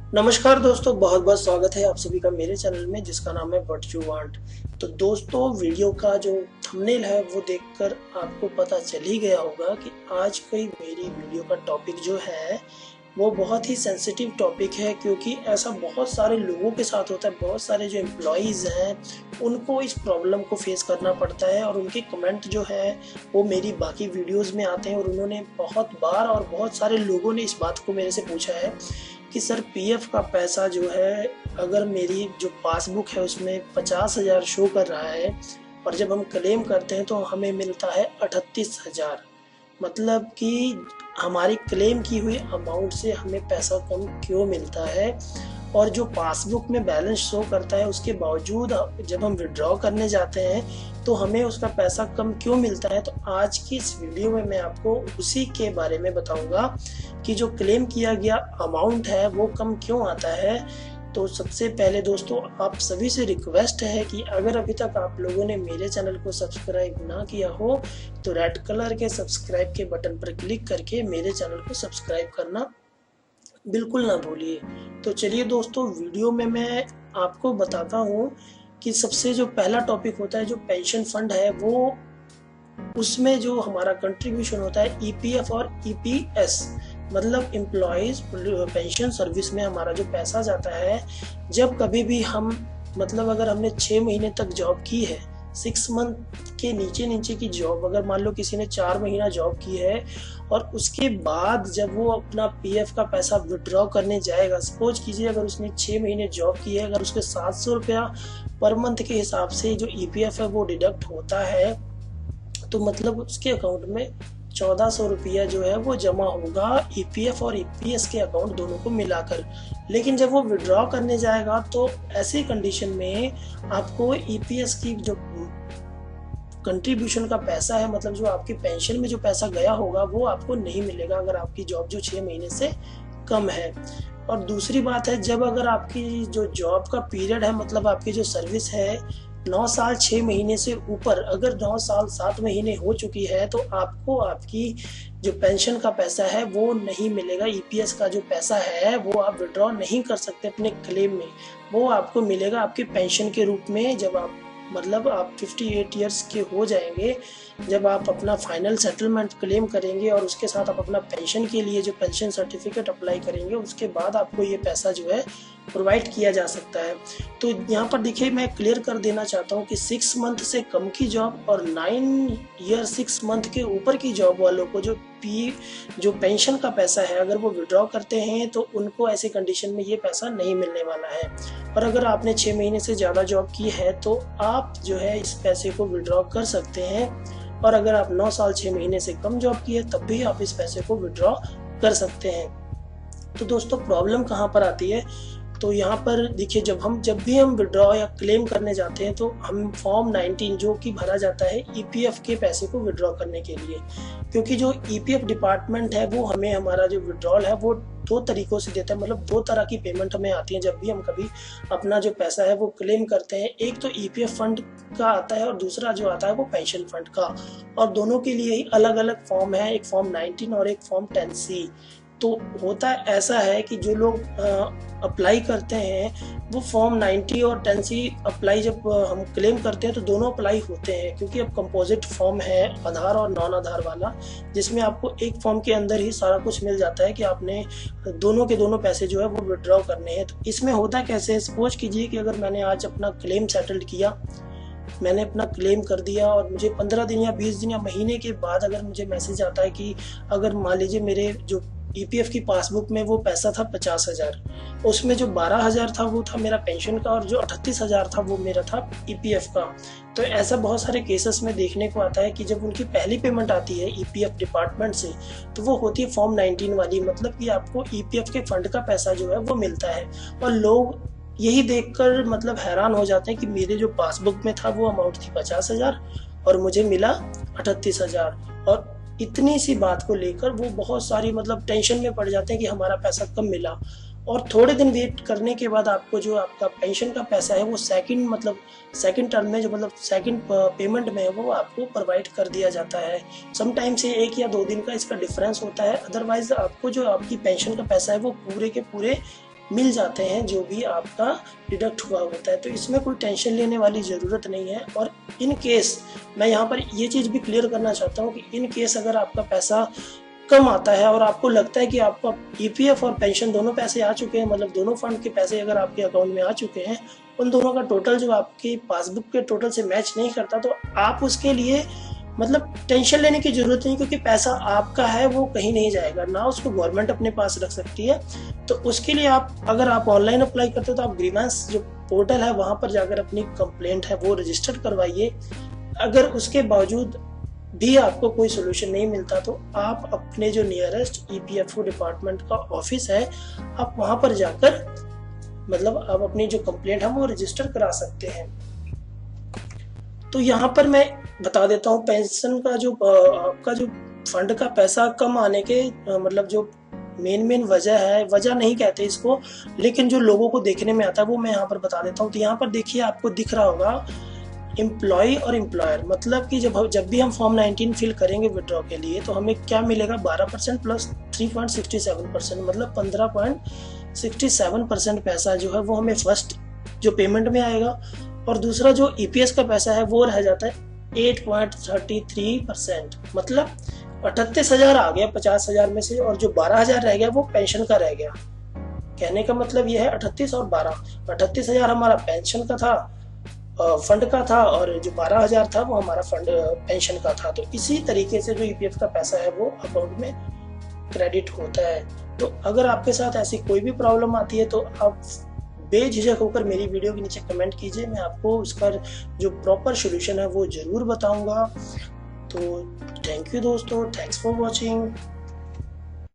नमस्कार दोस्तों, बहुत बहुत स्वागत है आप सभी का मेरे चैनल में जिसका नाम है व्हाट यू वांट। तो दोस्तों, वीडियो का जो थंबनेल है वो देखकर आपको पता चल ही गया होगा कि आज की मेरी वीडियो का टॉपिक जो है वो बहुत ही सेंसिटिव टॉपिक है, क्योंकि ऐसा बहुत सारे लोगों के साथ होता है। बहुत सारे जो एम्प्लॉयज़ हैं उनको इस प्रॉब्लम को फेस करना पड़ता है और उनके कमेंट जो है वो मेरी बाकी वीडियोस में आते हैं। और उन्होंने बहुत बार और बहुत सारे लोगों ने इस बात को मेरे से पूछा है कि सर, पीएफ का पैसा जो है, अगर मेरी जो पासबुक है उसमें 50,000 शो कर रहा है और जब हम क्लेम करते हैं तो हमें मिलता है 38,000। मतलब कि हमारी क्लेम की हुई अमाउंट से हमें पैसा कम क्यों मिलता है। और जो पासबुक में बैलेंस शो करता है उसके बावजूद जब हम विड्रॉ करने जाते हैं तो हमें उसका पैसा कम क्यों मिलता है। तो आज की इस वीडियो में मैं आपको उसी के बारे में बताऊंगा कि जो क्लेम किया गया अमाउंट है वो कम क्यों आता है। तो सबसे पहले दोस्तों, आप सभी से रिक्वेस्ट है कि अगर अभी तक आप लोगों ने मेरे चैनल को सब्सक्राइब ना किया हो तो रेड कलर के सब्सक्राइब के बटन पर क्लिक करके मेरे चैनल को सब्सक्राइब करना बिल्कुल ना भूलिए। तो चलिए दोस्तों, वीडियो में मैं आपको बताता हूँ कि सबसे जो पहला टॉपिक होता है, जो पेंशन फंड है, वो उसमें जो हमारा कंट्रीब्यूशन होता है ईपीएफ और ईपीएस, मतलब एम्प्लॉयज पेंशन सर्विस में हमारा जो पैसा जाता है जब कभी भी हम, मतलब अगर हमने 6 महीने तक जॉब की है, 6 मंथ के नीचे नीचे की जॉब, अगर मान लो किसी ने 4 महीना जॉब की है और उसके बाद जब वो अपना पीएफ का पैसा विड्रॉ करने जाएगा, सपोज कीजिए अगर उसने 6 महीने जॉब की है, अगर उसके 700 रुपया पर मंथ के हिसाब से जो ईपीएफ है वो डिडक्ट होता है तो मतलब उसके अकाउंट में 1400 रुपया जो है वो जमा होगा ईपीएफ और ईपीएस के अकाउंट दोनों को मिलाकर। लेकिन जब वो विड्रॉ करने जाएगा तो ऐसी कंडीशन में आपको ईपीएस की जो कंट्रीब्यूशन का पैसा है, मतलब जो आपकी पेंशन में जो पैसा गया होगा, वो आपको नहीं मिलेगा अगर आपकी जॉब जो 6 महीने से कम है। और दूसरी बात है, जब अगर आपकी जो जॉब का पीरियड है, मतलब आपकी जो सर्विस है 9 साल 6 महीने से ऊपर, अगर 9 साल 7 महीने हो चुकी है तो आपको आपकी जो पेंशन का पैसा है वो नहीं मिलेगा। ईपीएस का जो पैसा है वो आप विड्रॉ नहीं कर सकते अपने क्लेम में, वो आपको मिलेगा आपके पेंशन के रूप में जब आप, मतलब आप 58 ईयर्स के हो जाएंगे, जब आप अपना फाइनल सेटलमेंट क्लेम करेंगे और उसके साथ आप अपना पेंशन के लिए जो पेंशन सर्टिफिकेट अप्लाई करेंगे, उसके बाद आपको ये पैसा जो है प्रोवाइड किया जा सकता है। तो यहाँ पर देखिए, मैं क्लियर कर देना चाहता हूँ कि 6 मंथ से कम की जॉब और 9 ईयर 6 मंथ के ऊपर की जॉब वालों को जो पेंशन का पैसा है, अगर वो विड्रॉ करते हैं तो उनको ऐसे कंडीशन में ये पैसा नहीं मिलने वाला है। और अगर आपने 6 महीने से ज़्यादा जॉब की है तो आप जो है इस पैसे को विड्रॉ कर सकते हैं। और अगर आप 9 साल 6 महीने से कम जॉब की है तब भी आप इस पैसे को विड्रॉ कर सकते हैं। तो दोस्तों, प्रॉब्लम कहाँ पर आती है, तो यहाँ पर देखिए, जब भी हम विड्रॉ या क्लेम करने जाते हैं तो हम फॉर्म 19 जो कि भरा जाता है ईपीएफ के पैसे को विड्रॉ करने के लिए, क्योंकि जो ईपीएफ डिपार्टमेंट है वो हमें हमारा जो विड्रॉल है वो 2 तरीकों से देता है। मतलब 2 तरह की पेमेंट हमें आती है जब भी हम कभी अपना जो पैसा है वो क्लेम करते हैं। एक तो ईपीएफ फंड का आता है और दूसरा जो आता है वो पेंशन फंड का, और दोनों के लिए ही अलग अलग फॉर्म है, एक फॉर्म 19 और एक फॉर्म 10C। तो होता ऐसा है कि जो लोग अप्लाई करते हैं वो फॉर्म 90 और 10C अप्लाई जब हम क्लेम करते हैं तो दोनों अप्लाई होते हैं, क्योंकि अब कंपोजिट फॉर्म है आधार और नॉन आधार वाला, जिसमें आपको एक फॉर्म के अंदर ही सारा कुछ मिल जाता है कि आपने दोनों के दोनों पैसे जो है वो विड्रॉ करने हैं। तो इसमें होता कैसे है, सपोज कीजिए कि अगर मैंने आज अपना क्लेम सेटल्ड किया, मैंने अपना क्लेम कर दिया और मुझे 15 दिन या 20 दिन या महीने के बाद अगर मुझे मैसेज आता है कि अगर मान लीजिए मेरे जो ईपीएफ की पासबुक में वो पैसा था 50,000, उसमें जो 12,000 था वो था मेरा पेंशन का और जो 38,000 था वो मेरा था ईपीएफ का। तो ऐसा बहुत सारे केसेस में देखने को आता है कि जब उनकी पहली पेमेंट आती है ईपीएफ डिपार्टमेंट से तो वो होती है फॉर्म 19 वाली, मतलब कि आपको ईपीएफ के फंड का पैसा जो है वो मिलता है। और लोग यही देखकर मतलब हैरान हो जाते हैं कि मेरे जो पासबुक में था वो अमाउंट थी 50,000 और मुझे मिला 38,000। और इतनी सी बात को लेकर वो बहुत सारी मतलब टेंशन में पड़ जाते हैं कि हमारा पैसा कम मिला। और थोड़े दिन वेट करने के बाद आपको जो आपका पेंशन का पैसा है वो सेकंड टर्म में, जो मतलब सेकंड पेमेंट में है, वो आपको प्रोवाइड कर दिया जाता है। समटाइम से 1 या 2 दिन का इसका डिफरेंस होता है, अदरवाइज आपको जो आपकी पेंशन का पैसा है वो पूरे के पूरे मिल जाते हैं जो भी आपका डिडक्ट हुआ होता है। तो इसमें कोई टेंशन लेने वाली ज़रूरत नहीं है। और इन केस मैं यहाँ पर ये चीज़ भी क्लियर करना चाहता हूँ कि इन केस अगर आपका पैसा कम आता है और आपको लगता है कि आपका ईपीएफ और पेंशन दोनों पैसे आ चुके हैं, मतलब दोनों फंड के पैसे अगर आपके अकाउंट में आ चुके हैं, उन दोनों का टोटल जो आपकी पासबुक के टोटल से मैच नहीं करता, तो आप उसके लिए मतलब टेंशन लेने की जरूरत नहीं, क्योंकि पैसा आपका है, वो कहीं नहीं जाएगा, ना उसको गवर्नमेंट अपने पास रख सकती है। तो उसके लिए आप अगर आप ऑनलाइन अप्लाई करते हो तो आप ग्रीवेंस जो पोर्टल है वहां पर जाकर अपनी कंप्लेंट है वो रजिस्टर करवाइए। अगर उसके बावजूद भी आपको कोई सोल्यूशन नहीं मिलता तो आप अपने जो नियरेस्ट ईपीएफओ डिपार्टमेंट का ऑफिस है आप वहां पर जाकर मतलब आप अपनी जो कंप्लेंट है वो रजिस्टर करा सकते हैं। तो यहाँ पर मैं बता देता हूँ पेंशन का जो आपका जो फंड का पैसा कम आने के मतलब जो मेन वजह है, वजह नहीं कहते इसको, लेकिन जो लोगों को देखने में आता है वो मैं यहाँ पर बता देता हूँ। तो यहाँ पर देखिए आपको दिख रहा होगा एम्प्लॉय और एम्प्लॉयर, मतलब कि जब भी हम फॉर्म 19 फिल करेंगे विड्रॉ के लिए तो हमें क्या मिलेगा 12% प्लस 3.67%, मतलब 15.67% पैसा जो है वो हमें फर्स्ट जो पेमेंट में आएगा, और दूसरा जो ईपीएस का पैसा है वो रह जाता है 8.33%, मतलब 38,000 आ गया 50,000 में से, और जो 12,000 रह गया वो पेंशन का रह गया। कहने का मतलब यह है 38 और 12, 38,000 हमारा पेंशन का था फंड का था, और जो 12,000 था वो हमारा फंड पेंशन का था। तो इसी तरीके से जो ईपीएफ का पैसा है वो अकाउंट में क्रेडिट होता है। तो अगर आपके साथ ऐसी कोई भी प्रॉब्लम आती है तो आप बेझिझक होकर मेरी वीडियो के नीचे कमेंट कीजिए, मैं आपको उसका जो प्रॉपर सोल्यूशन है वो जरूर बताऊंगा। तो थैंक यू दोस्तों, थैंक्स फॉर वॉचिंग।